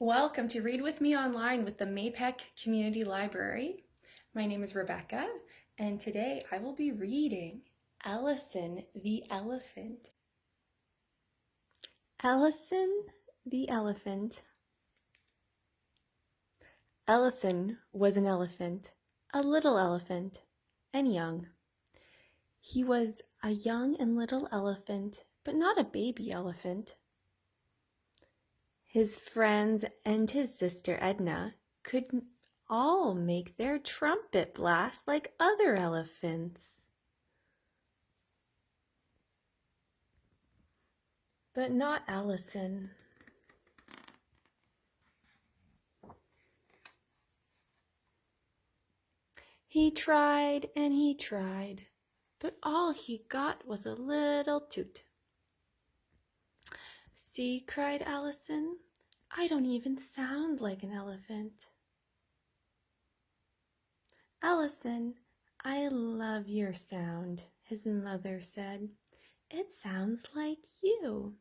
Welcome to Read With Me Online with the MEPEC Community Library. My name is Rebecca, and today I will be reading Ellison the Elephant. Ellison the Elephant. Ellison was an elephant, a little elephant, and young. He was a young and little elephant, but not a baby elephant. His friends and his sister Edna could all make their trumpet blast like other elephants. But not Ellison. He tried and he tried, but all he got was a little toot. "See," cried Ellison, "I don't even sound like an elephant." "Ellison, I love your sound," his mother said. "It sounds like you."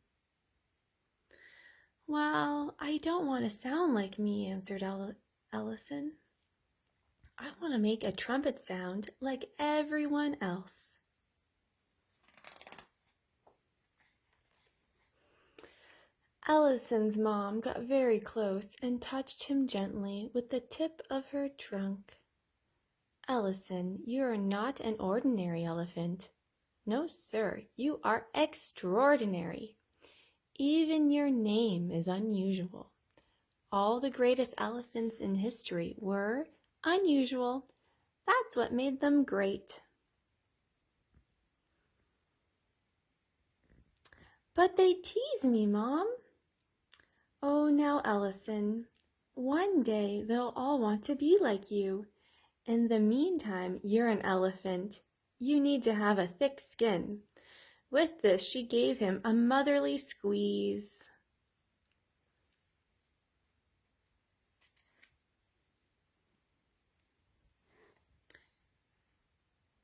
"Well, I don't want to sound like me," answered Ellison. "I want to make a trumpet sound like everyone else." Ellison's mom got very close and touched him gently with the tip of her trunk. "Ellison, you are not an ordinary elephant. No, sir, you are extraordinary. Even your name is unusual. All the greatest elephants in history were unusual. That's what made them great." "But they tease me, Mom." "Oh, now, Ellison, one day they'll all want to be like you. In the meantime, you're an elephant. You need to have a thick skin." With this, she gave him a motherly squeeze.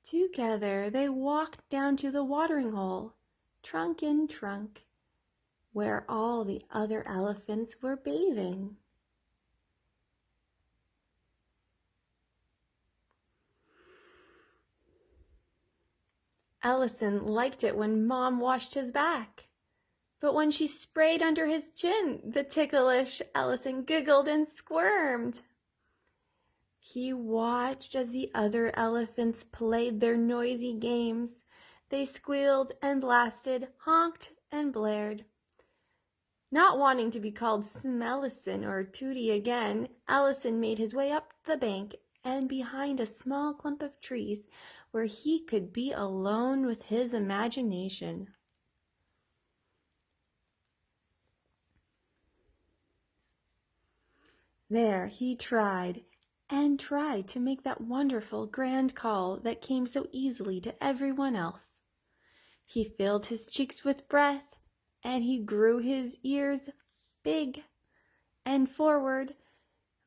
Together, they walked down to the watering hole, trunk in trunk, where all the other elephants were bathing. Ellison liked it when Mom washed his back, but when she sprayed under his chin, the ticklish Ellison giggled and squirmed. He watched as the other elephants played their noisy games. They squealed and blasted, honked and blared. Not wanting to be called Smellison or Tooty again, Ellison made his way up the bank and behind a small clump of trees where he could be alone with his imagination. There he tried and tried to make that wonderful grand call that came so easily to everyone else. He filled his cheeks with breath, and he grew his ears big and forward,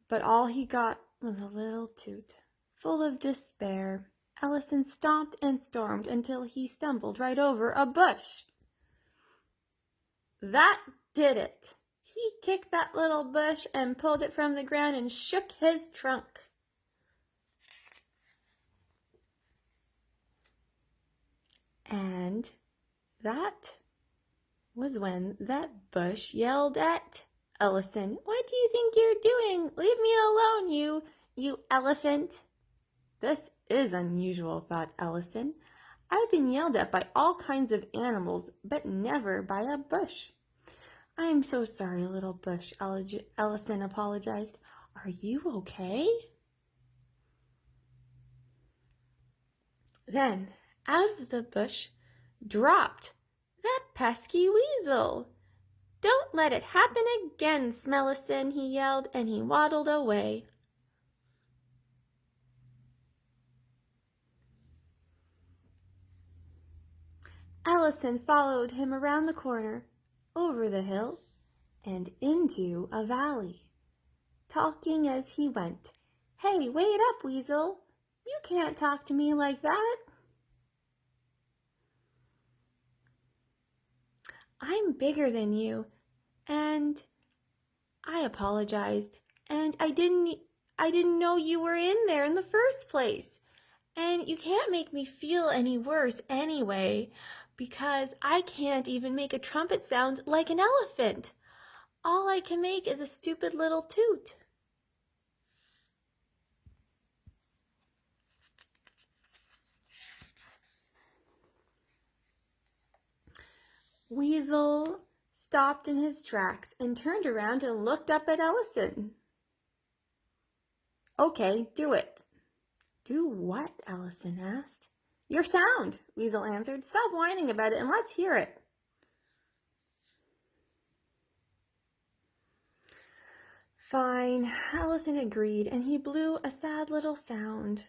but all he got was a little toot. Full of despair, Ellison stomped and stormed until he stumbled right over a bush. That did it. He kicked that little bush and pulled it from the ground and shook his trunk. And that was when that bush yelled at Ellison, "What do you think you're doing? Leave me alone, you elephant." "This is unusual," thought Ellison. "I've been yelled at by all kinds of animals, but never by a bush." "I am so sorry, little bush," Ellison apologized. "Are you okay?" Then, out of the bush dropped that pesky weasel. "Don't let it happen again, Smellison," he yelled, and he waddled away. Ellison followed him around the corner, over the hill, and into a valley, talking as he went. "Hey, wait up, Weasel! You can't talk to me like that." "I'm bigger than you, and I apologized, and I didn't know you were in there in the first place. And you can't make me feel any worse anyway, because I can't even make a trumpet sound like an elephant. All I can make is a stupid little toot. Weasel stopped in his tracks and turned around and looked up at Ellison. Okay, do it. Do what? Ellison asked. Your sound, Weasel answered. Stop whining about it and let's hear it. Fine, Ellison agreed, and he blew a sad little sound.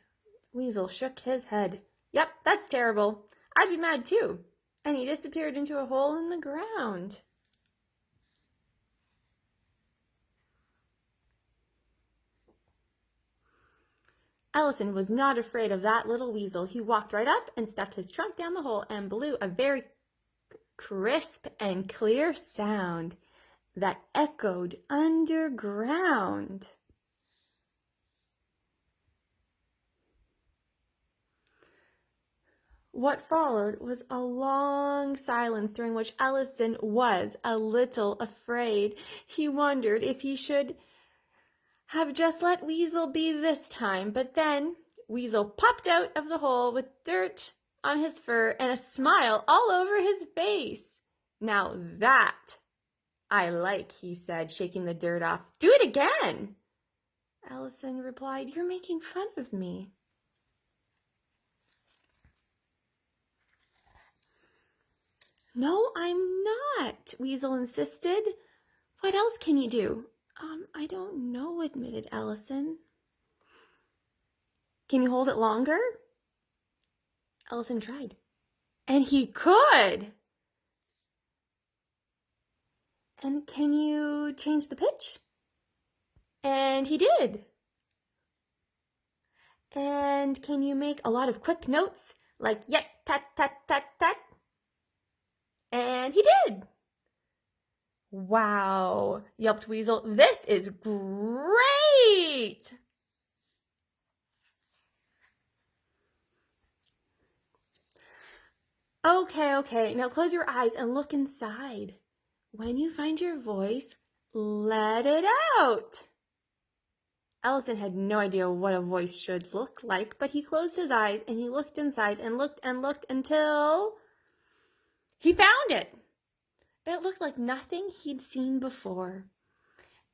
Weasel shook his head. Yep, that's terrible. I'd be mad too. And he disappeared into a hole in the ground. Ellison was not afraid of that little weasel. He walked right up and stuck his trunk down the hole and blew a very crisp and clear sound that echoed underground. What followed was a long silence during which Ellison was a little afraid. He wondered if he should have just let Weasel be this time, but then Weasel popped out of the hole with dirt on his fur and a smile all over his face. Now that I like, he said, shaking the dirt off. Do it again. Ellison replied, you're making fun of me. No, I'm not, Weasel insisted. What else can you do? I don't know, admitted Ellison. Can you hold it longer? Ellison tried. And he could. And can you change the pitch? And he did. And can you make a lot of quick notes like yet, tat, tat, tat, tat? And he did. Wow, yelped Weasel. This is great! Okay, now close your eyes and look inside. When you find your voice, let it out. Ellison had no idea what a voice should look like, but he closed his eyes and he looked inside and looked until he found it. It looked like nothing he'd seen before,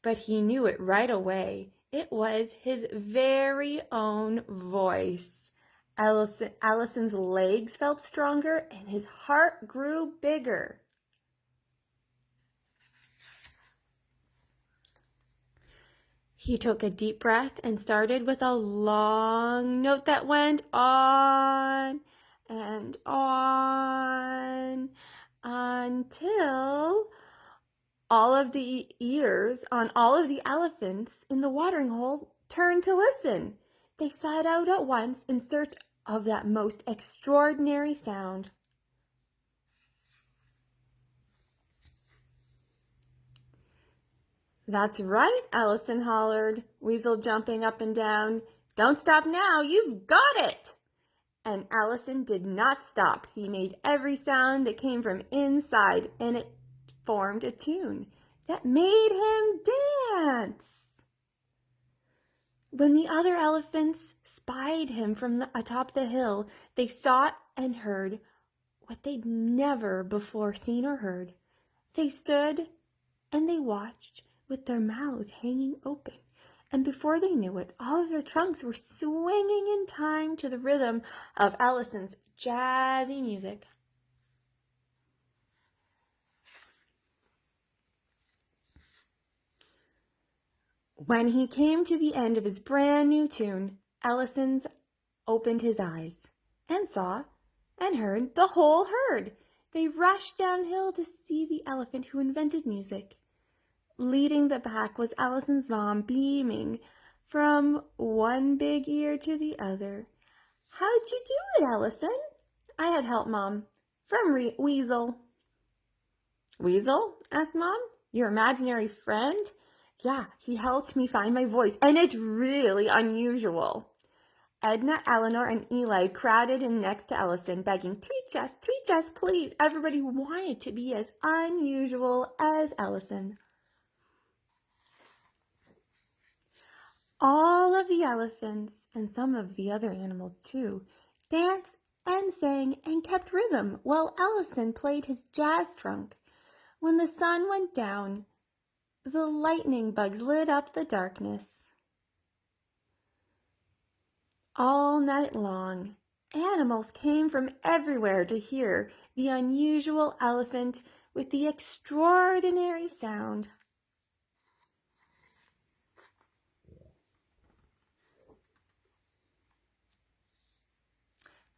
but he knew it right away. It was his very own voice. Ellison's legs felt stronger and his heart grew bigger. He took a deep breath and started with a long note that went on and on until all of the ears on all of the elephants in the watering hole turned to listen. They set out at once in search of that most extraordinary sound. That's right, Ellison hollered, Weasel jumping up and down. Don't stop now, you've got it! And Ellison did not stop. He made every sound that came from inside, and it formed a tune that made him dance. When the other elephants spied him from atop the hill, they saw and heard what they'd never before seen or heard. They stood and they watched with their mouths hanging open. And before they knew it, all of their trunks were swinging in time to the rhythm of Ellison's jazzy music. When he came to the end of his brand new tune, Ellison opened his eyes and saw and heard the whole herd. They rushed downhill to see the elephant who invented music. Leading the pack was Ellison's mom, beaming from one big ear to the other. How'd you do it, Ellison? I had help, Mom, from Weasel. Weasel? Asked Mom. Your imaginary friend? Yeah, he helped me find my voice, and it's really unusual. Edna, Eleanor, and Eli crowded in next to Ellison, begging, teach us, please. Everybody wanted to be as unusual as Ellison. All of the elephants, and some of the other animals too, danced and sang and kept rhythm while Ellison played his jazz trunk. When the sun went down, the lightning bugs lit up the darkness. All night long, animals came from everywhere to hear the unusual elephant with the extraordinary sound.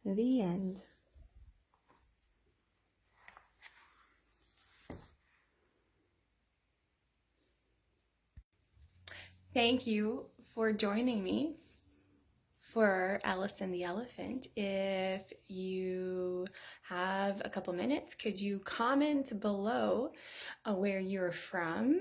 The end. Thank you for joining me for Ellison the Elephant. If you have a couple minutes, could you comment below where you're from?